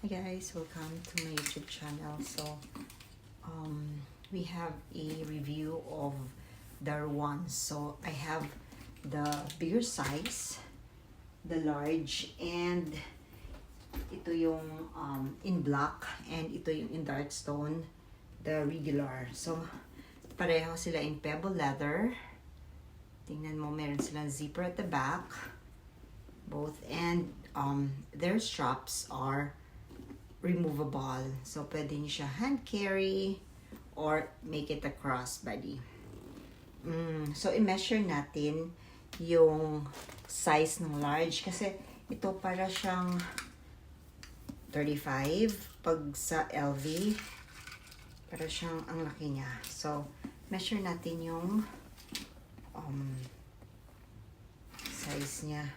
Hi guys, welcome to my YouTube channel. So, we have a review of Darwan's. So, I have the bigger size, the large, and ito yung in black, and ito yung in dark stone, the regular. So, pareho sila in pebble leather. Tingnan mo, meron silang zipper at the back, both, and their straps are removable. So, pwede nyo siya hand carry or make it a crossbody. So, i-measure natin yung size ng large kasi ito para siyang 35. Pag sa LV, para siyang ang laki niya. So, measure natin yung size niya.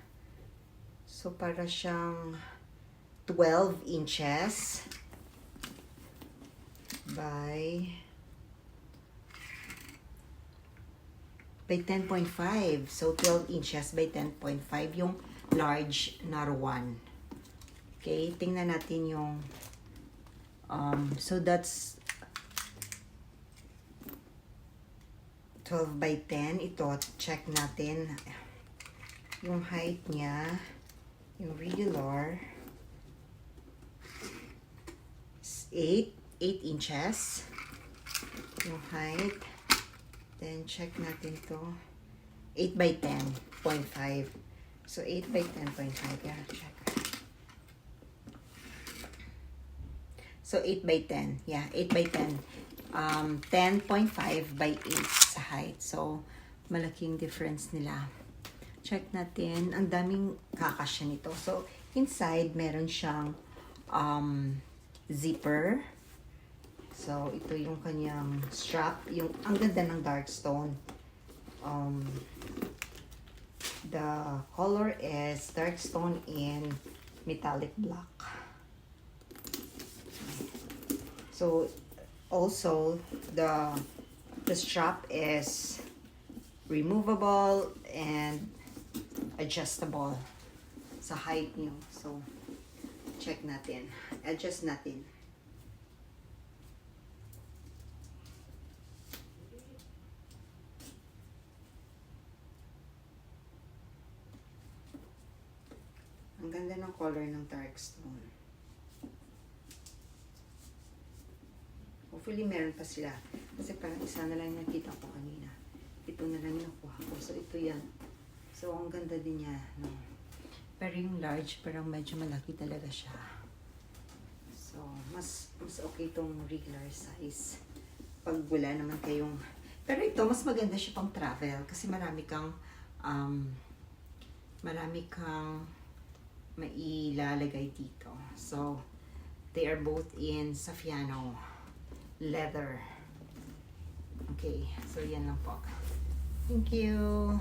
So, para siyang 12 inches by 10.5. So, 12 inches by 10.5 yung large Darwan. Okay, tingnan natin yung so that's 12 by 10. Ito, check natin yung height niya, yung regular 8 inches yung height. Then check natin to 8 by 10.5. So 8 by 10.5. Yeah, check. So 8 by 10. Yeah, 8 by 10. 10.5 by 8 sa height. So malaking difference nila. Check natin. Ang daming kakasya nito. So inside meron siyang zipper. So, ito yung kanyang strap. Ang ganda ng dark stone. The color is dark stone in metallic black. So, also, the strap is removable and adjustable sa height nyo. So, check natin. Adjust natin. Ang ganda ng color ng dark stone. Hopefully meron pa sila. Kasi parang isa na lang nakita ko kanina. Ito na lang yung nakuha ko. So, ito yan. So, ang ganda din niya. No? Pero yung large, parang medyo malaki talaga siya. So, mas okay itong regular size. Pag wala naman kayong... Pero ito, mas maganda siya pang travel. Kasi marami kang mailalagay dito. So, they are both in Saffiano leather. Okay, so yan lang po. Thank you.